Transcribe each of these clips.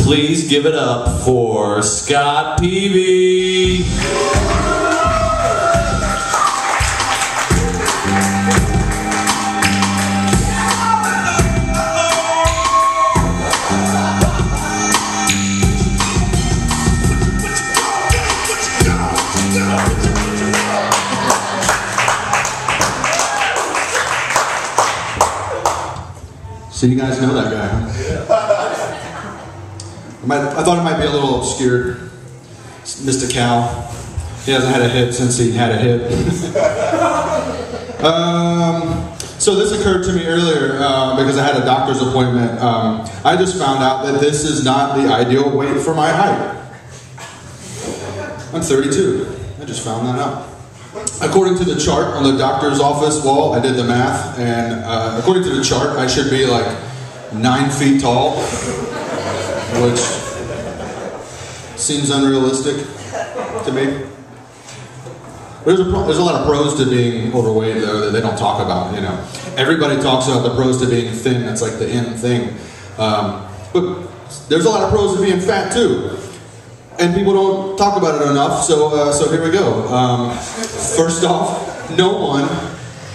Please give it up for Scott Peavy. So you guys know that guy, huh? I thought it might be a little obscure. Mr. Cal. He hasn't had a hit since he had a hit. So this occurred to me earlier because I had a doctor's appointment. I just found out that this is not the ideal weight for my height. I'm 32. I just found that out. According to the chart on the doctor's office wall, I did the math, and according to the chart, I should be like 9 feet tall, which seems unrealistic to me. There's a lot of pros to being overweight, though, that they don't talk about, you know. Everybody talks about the pros to being thin. That's like the in thing. But there's a lot of pros to being fat, too. And people don't talk about it enough, so here we go. First off, no one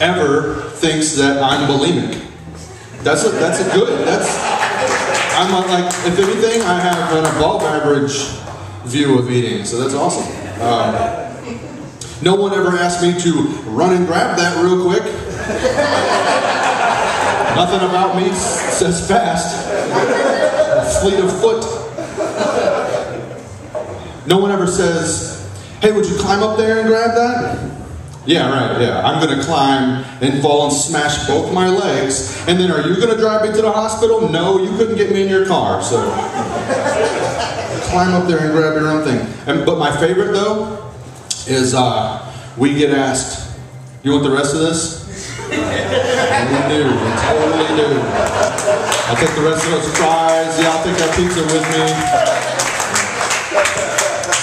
ever thinks that I'm bulimic. I'm like, if anything, I have an above average view of eating, so that's awesome. No one ever asked me to run and grab that real quick. Nothing about me says fast. Fleet of foot. No one ever says, hey, would you climb up there and grab that? Yeah, right, yeah. I'm gonna climb and fall and smash both my legs, and then are you gonna drive me to the hospital? No, you couldn't get me in your car, so. Climb up there and grab your own thing. But my favorite, though, is we get asked, you want the rest of this? We do, we totally do. I'll take the rest of those fries, yeah, I'll take that pizza with me.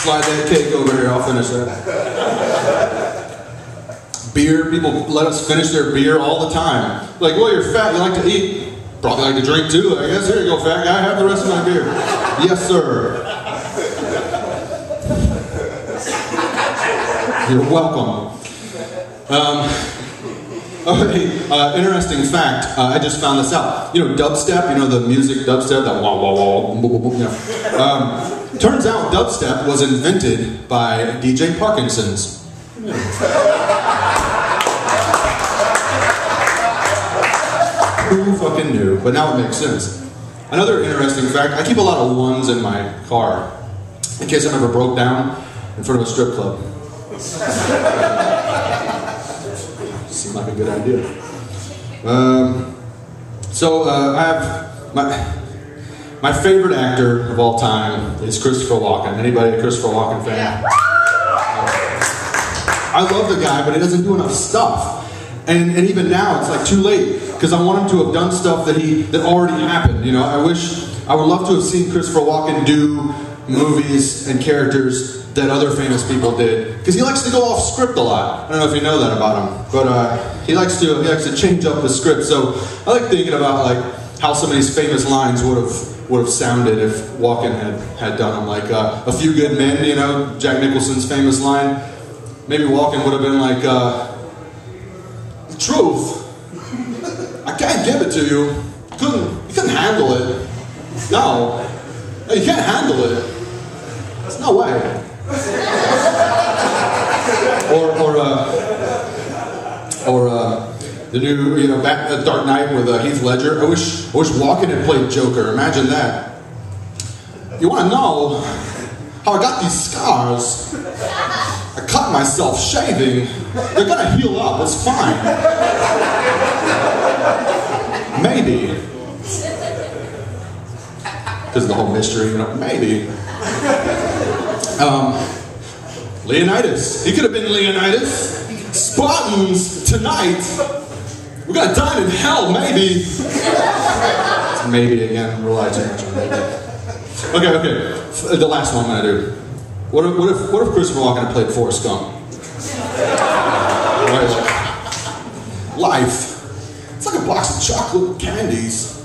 Slide that cake over here, I'll finish that. Beer, people let us finish their beer all the time. Like, well, you're fat, you like to eat. Probably like to drink too, I guess. Here you go, fat guy, have the rest of my beer. Yes, sir. You're welcome. Interesting fact, I just found this out. You know, dubstep, you know, the music dubstep, that wah wah wah, you know. Turns out dubstep was invented by DJ Parkinson's. Yeah. Who fucking knew? But now it makes sense. Another interesting fact, I keep a lot of ones in my car in case I'm ever broke down in front of a strip club. Seemed like a good idea. I have my favorite actor of all time is Christopher Walken. Anybody a Christopher Walken fan? Yeah. I love the guy, but he doesn't do enough stuff. And even now, it's like too late because I want him to have done stuff that already happened. You know, I would love to have seen Christopher Walken do movies and characters that other famous people did, because he likes to go off script a lot. I don't know if you know that about him, but he likes to change up the script. So I like thinking about like how some of these famous lines would have sounded if Walken had done them. Like A Few Good Men, you know, Jack Nicholson's famous line. Maybe Walken would have been like, the truth, I can't give it to you. You couldn't handle it. No, you can't handle it. There's no way. Or the new, you know, Dark Knight with Heath Ledger. I wish Walken had played Joker. Imagine that. You want to know how I got these scars? I cut myself shaving. They're gonna heal up. It's fine. Maybe. Because of the whole mystery, you know. Maybe. Leonidas. He could have been Leonidas. Spartans, tonight, we're gonna dine in hell, maybe. It's maybe again, rely too much on maybe. Okay. The last one I'm gonna do. What if Christopher Walken had played Forrest Gump? Right? Life. It's like a box of chocolate candies.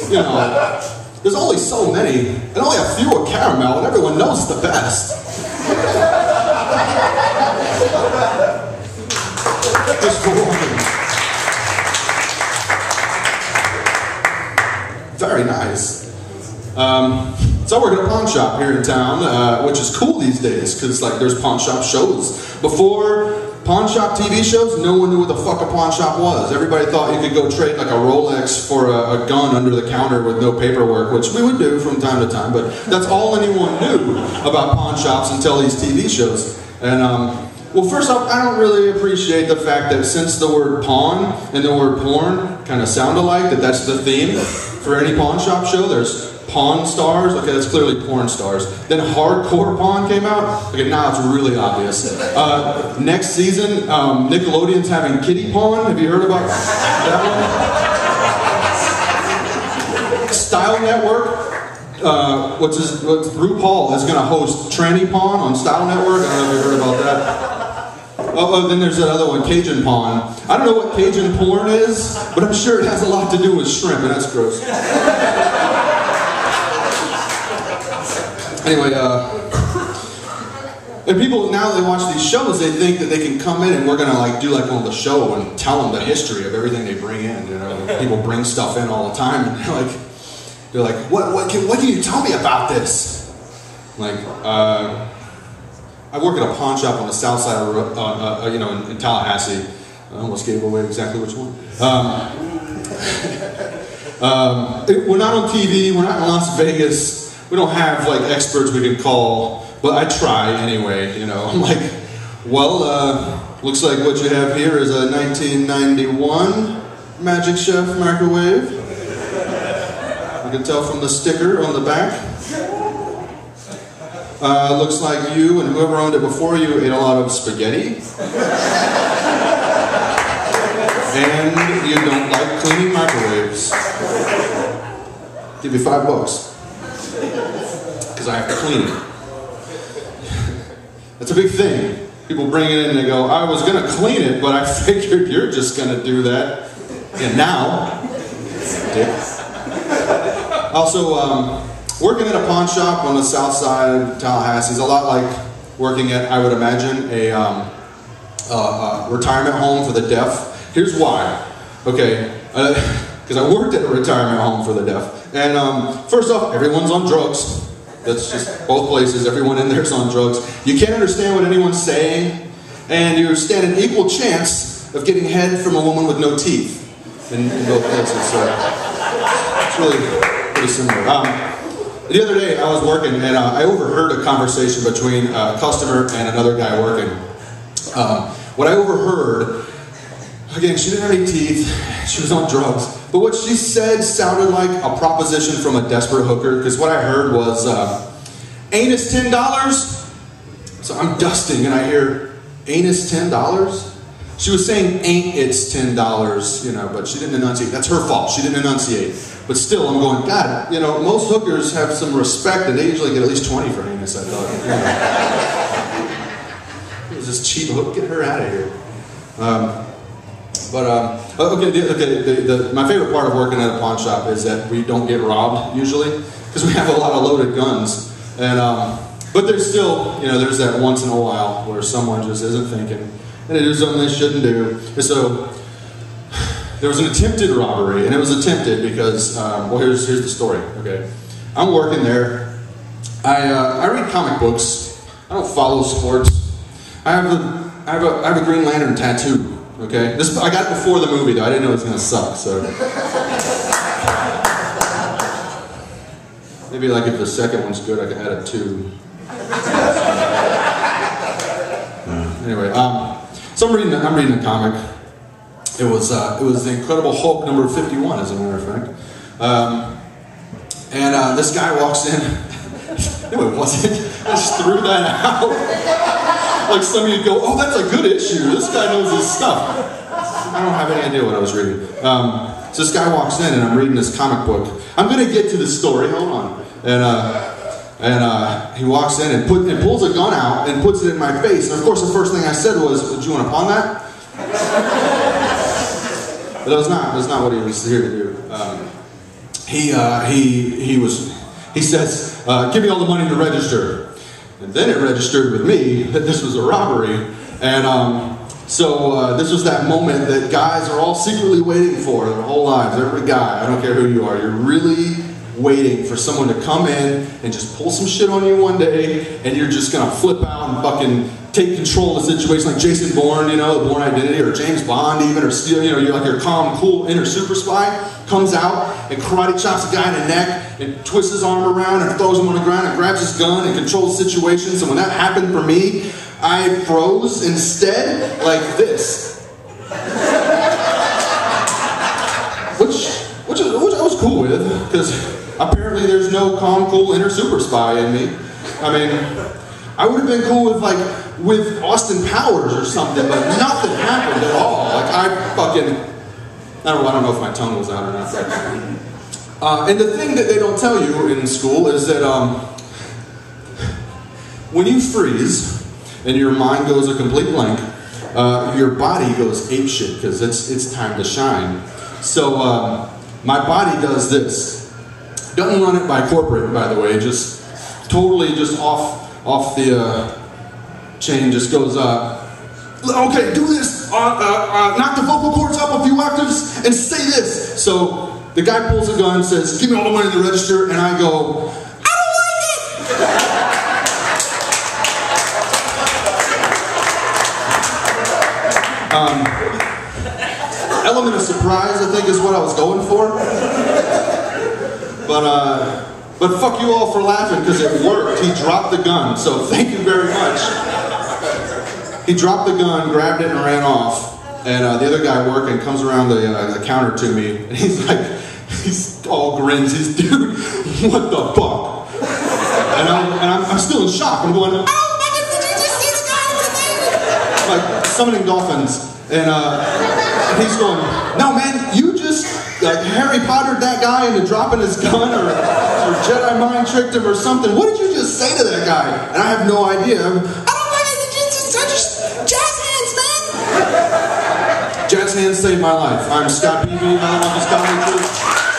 You know. there's only so many, and only a few are caramel, and everyone knows it's the best. Just for one. Very nice. So I work at a pawn shop here in town, which is cool these days, because like there's pawn shop shows. Before pawn shop TV shows, no one knew what the fuck a pawn shop was. Everybody thought you could go trade like a Rolex for a gun under the counter with no paperwork, which we would do from time to time, but that's all anyone knew about pawn shops until these TV shows. And well, first off, I don't really appreciate the fact that since the word pawn and the word porn kind of sound alike, that's the theme for any pawn shop show. There's Pawn Stars, okay, that's clearly porn stars. Then Hardcore Pawn came out, okay, now it's really obvious. Next season, Nickelodeon's having Kitty Pawn, have you heard about that one? Style Network, RuPaul is gonna host Tranny Pawn on Style Network, I don't know if you heard about that. Oh, then there's that other one, Cajun Pawn. I don't know what Cajun porn is, but I'm sure it has a lot to do with shrimp, and that's gross. Anyway, and people, now they watch these shows, they think that they can come in and we're gonna like do like one of the show and tell them the history of everything they bring in. You know, people bring stuff in all the time, and they're like, what can you tell me about this? Like, I work at a pawn shop on the south side of, you know, in Tallahassee. I almost gave away exactly which one. We're not on TV. We're not in Las Vegas. We don't have like experts we can call, but I try anyway, you know. I'm like, well, looks like what you have here is a 1991 Magic Chef microwave. You can tell from the sticker on the back. Looks like you and whoever owned it before you ate a lot of spaghetti. And you don't like cleaning microwaves. Give you $5. Because I have to clean it. That's a big thing. People bring it in and they go, I was going to clean it, but I figured you're just going to do that. And now, dick. Also, working at a pawn shop on the south side of Tallahassee is a lot like working at, I would imagine, a retirement home for the deaf. Here's why. Okay, because I worked at a retirement home for the deaf. And first off, everyone's on drugs. That's just both places. Everyone in there is on drugs. You can't understand what anyone's saying, and you stand an equal chance of getting head from a woman with no teeth in both places. So it's really pretty similar. The other day I was working, and I overheard a conversation between a customer and another guy working. What I overheard, again, she didn't have any teeth, she was on drugs, but what she said sounded like a proposition from a desperate hooker, because what I heard was, anus $10? So I'm dusting and I hear, anus $10? She was saying, ain't it's $10, you know, but she didn't enunciate. That's her fault, she didn't enunciate. But still, I'm going, God, you know, most hookers have some respect, and they usually get at least 20 for anus, I thought. You know. It was this cheap hook, get her out of here. My favorite part of working at a pawn shop is that we don't get robbed, usually, because we have a lot of loaded guns. And, but there's still, you know, there's that once in a while where someone just isn't thinking, and they do something they shouldn't do. And so, there was an attempted robbery, and it was attempted because, well, here's the story, okay? I'm working there. I read comic books. I don't follow sports. I have a Green Lantern tattoo. Okay, I got it before the movie though. I didn't know it was gonna suck, so maybe like if the second one's good, I can add a 2. Anyway, so I'm reading a comic. It was the Incredible Hulk number 51, as a matter of fact. And this guy walks in. No, it wasn't. I just threw that out. Like some of you go, oh, that's a good issue. This guy knows his stuff. I don't have any idea what I was reading. So this guy walks in, and I'm reading this comic book. I'm going to get to the story. Hold on. And he walks in and pulls a gun out and puts it in my face. And of course, the first thing I said was, "Do you want to pawn that?" But that's not what he was here to do. he says, give me all the money in the register. And then it registered with me that this was a robbery. And so this was that moment that guys are all secretly waiting for their whole lives. Every guy, I don't care who you are, you're really waiting for someone to come in and just pull some shit on you one day, and you're just gonna flip out and fucking take control of the situation, like Jason Bourne, you know, the Bourne Identity, or James Bond even, or Steel, you know, you're like your calm, cool inner super spy, comes out and karate chops a guy in the neck and twists his arm around and throws him on the ground and grabs his gun and controls the situation. So when that happened for me, I froze instead like this. Which I was cool with, because apparently there's no calm, cool inner super spy in me. I mean, I would have been cool with Austin Powers or something, but nothing happened at all. Like I don't know if my tongue was out or not. And the thing that they don't tell you in school is that when you freeze and your mind goes a complete blank, your body goes apeshit because it's time to shine. So my body does this. Doesn't run it by corporate, by the way. Just totally just off the chain. Just goes. Okay, do this. Knock the vocal cords up a few octaves and say this. So the guy pulls a gun, says, "Give me all the money in the register," and I go, "I don't like it." Element of surprise, I think, is what I was going for. But fuck you all for laughing, because it worked. He dropped the gun, so thank you very much. He dropped the gun, grabbed it, and ran off. And the other guy working comes around the counter to me, and he's all grins. He's, dude, what the fuck? And I'm still in shock. I'm going, oh, fucking, did you just see the guy? Like summoning dolphins. And he's going, no, man, you just Harry Pottered that guy into dropping his gun, or Jedi mind tricked him or something. What did you just say to that guy? And I have no idea. I don't know, jazz hands, man. Jazz hands saved my life. I'm Scott Peavy. I love this comedy troupe.